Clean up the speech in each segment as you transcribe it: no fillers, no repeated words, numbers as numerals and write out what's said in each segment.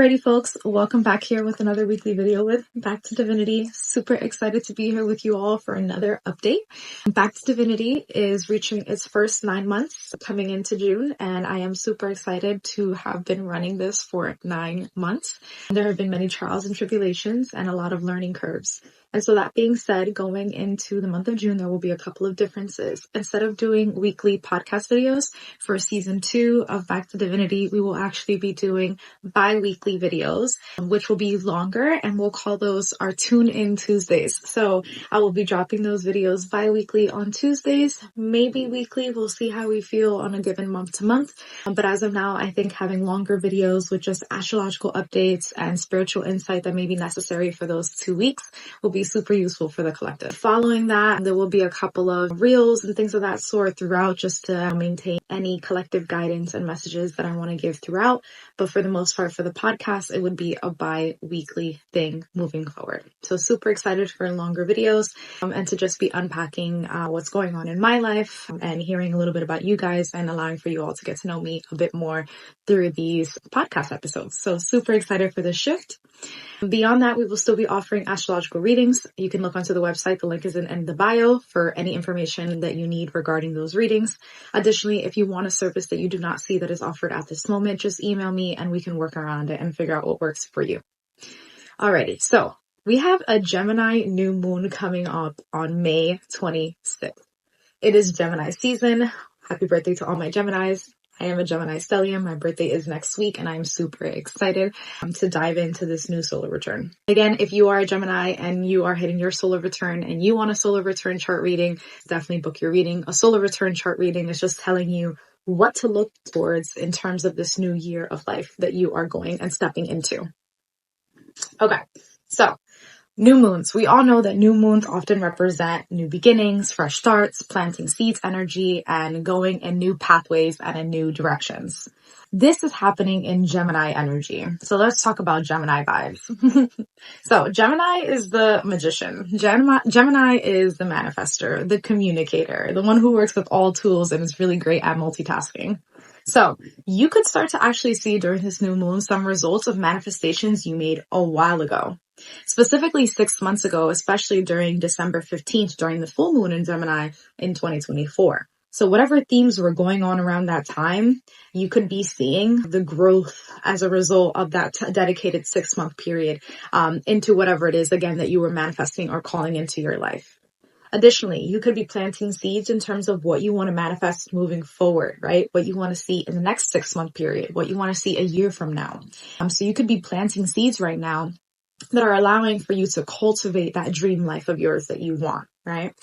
Alrighty folks, welcome back here with another weekly video with Back to Divinity. Super excited to be here with you all for another update. Back to Divinity is reaching its first 9 months coming into June, and I am super excited to have been running this for 9 months. There have been many trials and tribulations and a lot of learning curves. And so that being said, going into the month of June, there will be a couple of differences. Instead of doing weekly podcast videos for season 2 of Back to Divinity, we will actually be doing bi-weekly videos, which will be longer, and we'll call those our Tune In Tuesdays. So I will be dropping those videos bi-weekly on Tuesdays, maybe weekly. We'll see how we feel on a given month to month. But as of now, I think having longer videos with just astrological updates and spiritual insight that may be necessary for those 2 weeks will be super useful for the collective. Following that, there will be a couple of reels and things of that sort throughout, just to maintain any collective guidance and messages that I want to give throughout. But for the most part, for the podcast, it would be a bi-weekly thing moving forward. So super excited for longer videos and to just be unpacking what's going on in my life and hearing a little bit about you guys and allowing for you all to get to know me a bit more through these podcast episodes. So super excited for this shift. Beyond that, we will still be offering astrological readings. You can look onto the website. The link is in the bio for any information that you need regarding those readings. Additionally, if you want a service that you do not see that is offered at this moment, just email me and we can work around it and figure out what works for you. Alrighty, so we have a Gemini New Moon coming up on May 26th. It is Gemini season. Happy birthday to all my Geminis. I am a Gemini stellium. My birthday is next week and I'm super excited to dive into this new solar return. Again, if you are a Gemini and you are hitting your solar return and you want a solar return chart reading, definitely book your reading. A solar return chart reading is just telling you what to look towards in terms of this new year of life that you are going and stepping into. Okay, so new moons. We all know that new moons often represent new beginnings, fresh starts, planting seeds energy, and going in new pathways and in new directions. This is happening in Gemini energy. So let's talk about Gemini vibes. So Gemini is the magician. Gemini is the manifester, the communicator, the one who works with all tools and is really great at multitasking. So you could start to actually see during this new moon some results of manifestations you made a while ago. Specifically 6 months ago, especially during December 15th, during the full moon in Gemini in 2024. So whatever themes were going on around that time, you could be seeing the growth as a result of that dedicated 6-month period into whatever it is, again, that you were manifesting or calling into your life. Additionally, you could be planting seeds in terms of what you want to manifest moving forward, right? What you want to see in the next 6-month period, what you want to see a year from now. So you could be planting seeds right now that are allowing for you to cultivate that dream life of yours that you want, right?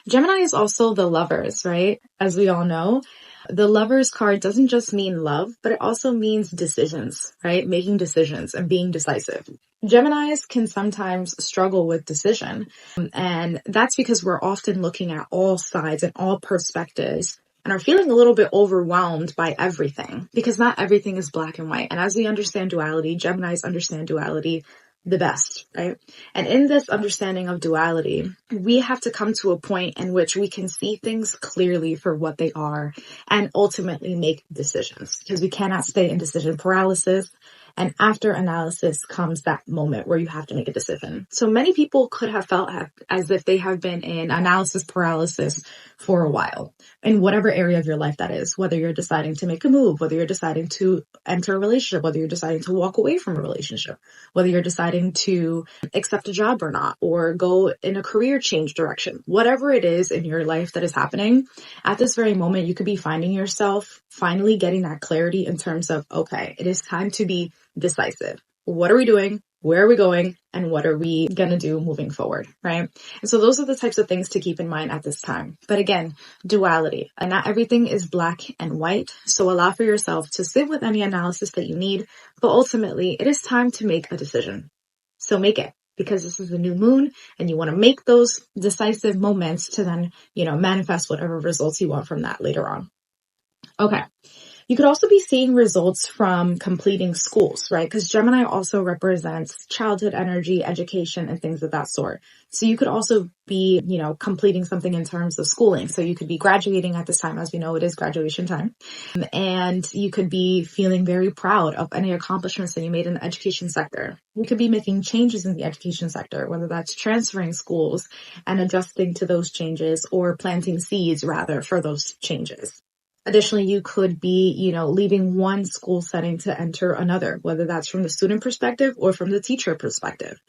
Gemini is also the lovers, right? As we all know, the lovers card doesn't just mean love, but it also means decisions, right? Making decisions and being decisive. Geminis can sometimes struggle with decision, and that's because we're often looking at all sides and all perspectives and are feeling a little bit overwhelmed by everything, because not everything is black and white. And as we understand duality, Geminis understand duality the best, right? And in this understanding of duality, we have to come to a point in which we can see things clearly for what they are and ultimately make decisions, because we cannot stay in decision paralysis. And after analysis comes that moment where you have to make a decision. So many people could have felt as if they have been in analysis paralysis for a while, in whatever area of your life that is, whether you're deciding to make a move, whether you're deciding to enter a relationship, whether you're deciding to walk away from a relationship, whether you're deciding to accept a job or not, or go in a career change direction, whatever it is in your life that is happening at this very moment, you could be finding yourself finally getting that clarity in terms of, okay, it is time to be decisive. What are we doing? Where are we going? And what are we going to do moving forward, right? And so those are the types of things to keep in mind at this time. But again, duality. And not everything is black and white. So allow for yourself to sit with any analysis that you need. But ultimately, it is time to make a decision. So make it, because this is the new moon and you want to make those decisive moments to then, manifest whatever results you want from that later on. Okay. You could also be seeing results from completing schools, right? Because Gemini also represents childhood energy, education, and things of that sort. So you could also be, completing something in terms of schooling. So you could be graduating at this time. As we know, it is graduation time. And you could be feeling very proud of any accomplishments that you made in the education sector. You could be making changes in the education sector, whether that's transferring schools and adjusting to those changes, or planting seeds rather for those changes. Additionally, you could be, leaving one school setting to enter another, whether that's from the student perspective or from the teacher perspective.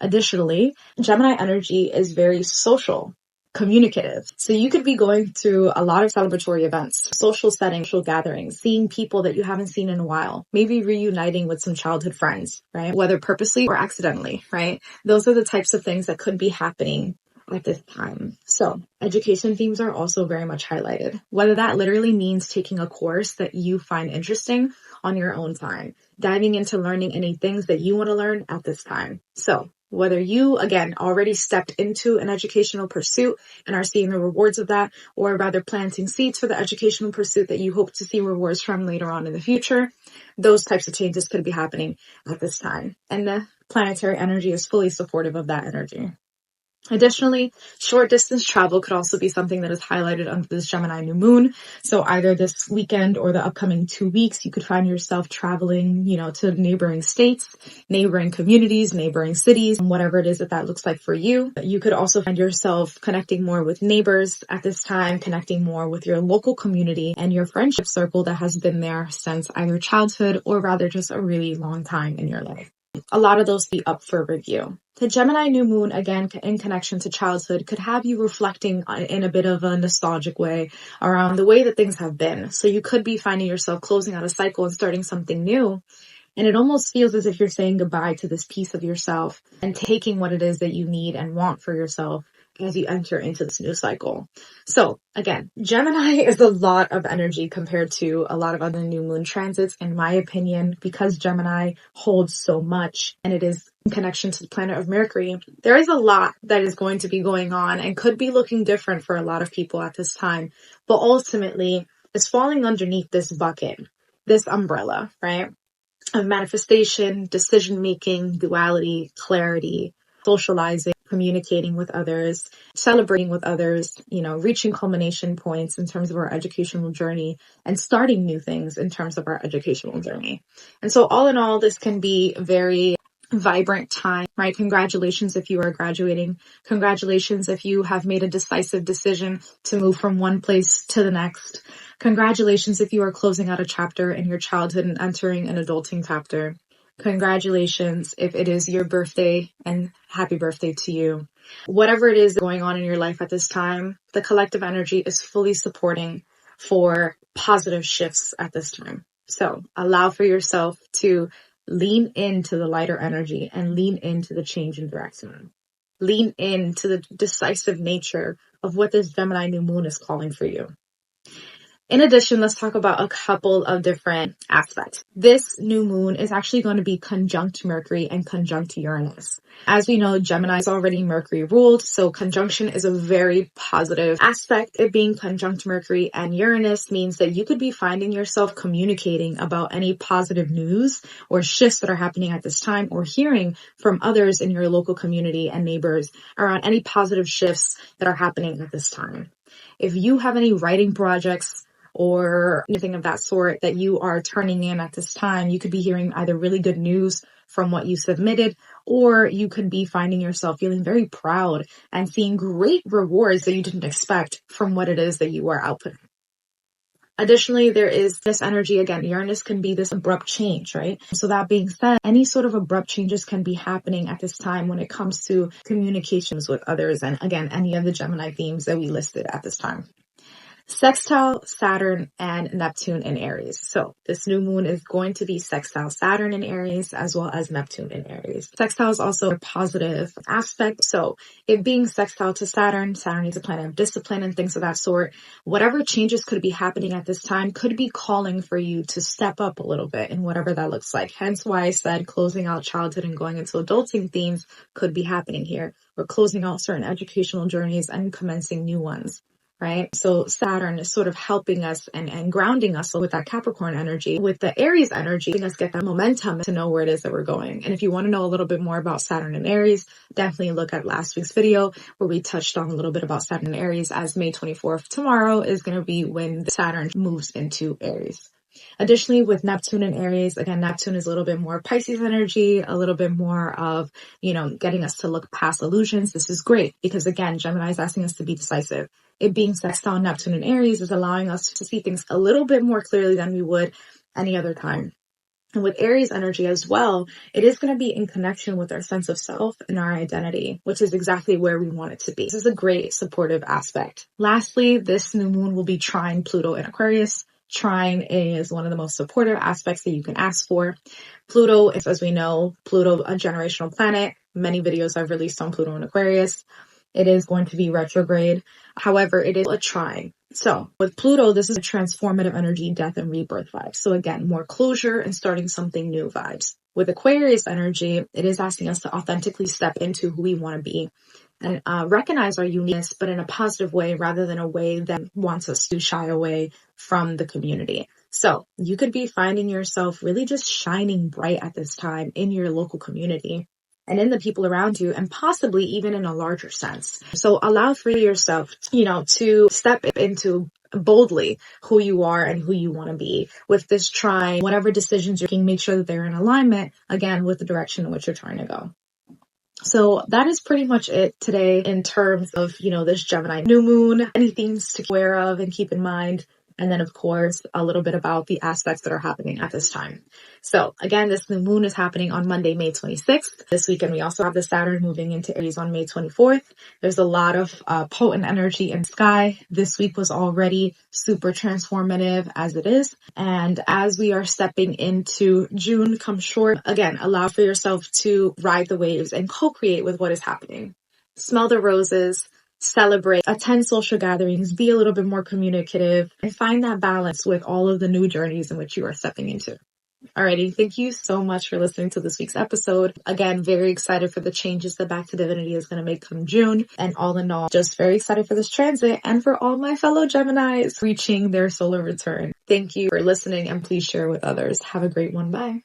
Additionally, Gemini energy is very social, communicative. So you could be going through a lot of celebratory events, social settings, social gatherings, seeing people that you haven't seen in a while, maybe reuniting with some childhood friends, right? Whether purposely or accidentally, right? Those are the types of things that could be happening at this time. So education themes are also very much highlighted, whether that literally means taking a course that you find interesting on your own time, diving into learning any things that you want to learn at this time. So whether you, again, already stepped into an educational pursuit and are seeing the rewards of that, or rather planting seeds for the educational pursuit that you hope to see rewards from later on in the future, those types of changes could be happening at this time. And the planetary energy is fully supportive of that energy. Additionally, short distance travel could also be something that is highlighted under this Gemini New Moon. So either this weekend or the upcoming 2 weeks, you could find yourself traveling, to neighboring states, neighboring communities, neighboring cities, and whatever it is that looks like for you. You could also find yourself connecting more with neighbors at this time, connecting more with your local community and your friendship circle that has been there since either childhood or rather just a really long time in your life. A lot of those be up for review. The Gemini New Moon, again, in connection to childhood, could have you reflecting in a bit of a nostalgic way around the way that things have been. So you could be finding yourself closing out a cycle and starting something new. And it almost feels as if you're saying goodbye to this piece of yourself and taking what it is that you need and want for yourself as you enter into this new cycle. So again, Gemini is a lot of energy compared to a lot of other new moon transits, in my opinion, because Gemini holds so much and it is in connection to the planet of Mercury. There is a lot that is going to be going on and could be looking different for a lot of people at this time, but ultimately it's falling underneath this bucket, this umbrella, right? Of manifestation, decision-making, duality, clarity, socializing, communicating with others, celebrating with others, reaching culmination points in terms of our educational journey and starting new things in terms of our educational journey. And so all in all, this can be a very vibrant time, right? Congratulations if you are graduating. Congratulations if you have made a decisive decision to move from one place to the next. Congratulations if you are closing out a chapter in your childhood and entering an adulting chapter. Congratulations if it is your birthday, and happy birthday to you. Whatever it is going on in your life at this time, the collective energy is fully supporting for positive shifts at this time. So allow for yourself to lean into the lighter energy and lean into the change in direction. Lean into the decisive nature of what this Gemini New Moon is calling for you. In addition, let's talk about a couple of different aspects. This new moon is actually going to be conjunct Mercury and conjunct Uranus. As we know, Gemini is already Mercury ruled, so conjunction is a very positive aspect. It being conjunct Mercury and Uranus means that you could be finding yourself communicating about any positive news or shifts that are happening at this time, or hearing from others in your local community and neighbors around any positive shifts that are happening at this time. If you have any writing projects or anything of that sort that you are turning in at this time, you could be hearing either really good news from what you submitted, or you could be finding yourself feeling very proud and seeing great rewards that you didn't expect from what it is that you are outputting. Additionally, there is this energy, again, Uranus can be this abrupt change, right? So that being said, any sort of abrupt changes can be happening at this time when it comes to communications with others, and again, any of the Gemini themes that we listed at this time. Sextile Saturn and Neptune in Aries. So this new moon is going to be sextile Saturn in Aries as well as Neptune in Aries. Sextile is also a positive aspect. So it being sextile to Saturn is a planet of discipline and things of that sort. Whatever changes could be happening at this time could be calling for you to step up a little bit in whatever that looks like. Hence why I said closing out childhood and going into adulting themes could be happening here. We're closing out certain educational journeys and commencing new ones. right? So Saturn is sort of helping us and grounding us with that Capricorn energy, with the Aries energy, letting us get that momentum to know where it is that we're going. And if you want to know a little bit more about Saturn and Aries, definitely look at last week's video where we touched on a little bit about Saturn and Aries, as May 24th tomorrow is going to be when Saturn moves into Aries. Additionally, with Neptune and Aries, again, Neptune is a little bit more Pisces energy, a little bit more of, getting us to look past illusions. This is great because, again, Gemini is asking us to be decisive. It being sextile on Neptune and Aries is allowing us to see things a little bit more clearly than we would any other time. And with Aries energy as well, it is going to be in connection with our sense of self and our identity, which is exactly where we want it to be. This is a great supportive aspect. Lastly, this new moon will be trine Pluto in Aquarius. Trine is one of the most supportive aspects that you can ask for. Pluto is, as we know, Pluto, a generational planet. Many videos I've released on Pluto in Aquarius. It is going to be retrograde. However, it is a trine. So with Pluto, this is a transformative energy, death and rebirth vibes. So again, more closure and starting something new vibes. With Aquarius energy, it is asking us to authentically step into who we want to be and recognize our uniqueness, but in a positive way rather than a way that wants us to shy away from the community. So you could be finding yourself really just shining bright at this time in your local community and in the people around you, and possibly even in a larger sense. So allow for yourself, to step into boldly who you are and who you want to be with this trine. Whatever decisions you're making, make sure that they're in alignment, again, with the direction in which you're trying to go. So that is pretty much it today in terms of, this Gemini new moon, any things to be aware of and keep in mind. And then, of course, a little bit about the aspects that are happening at this time. So again, this new moon is happening on Monday, May 26th. This weekend, we also have the Saturn moving into Aries on May 24th. There's a lot of potent energy in the sky. This week was already super transformative as it is. And as we are stepping into June, come short, again, allow for yourself to ride the waves and co-create with what is happening. Smell the roses. Celebrate, attend social gatherings, be a little bit more communicative, and find that balance with all of the new journeys in which you are stepping into. Alrighty, thank you so much for listening to this week's episode. Again, very excited for the changes that Back to Divinity is going to make come June. And all in all, just very excited for this transit and for all my fellow Geminis reaching their solar return. Thank you for listening and please share with others. Have a great one. Bye.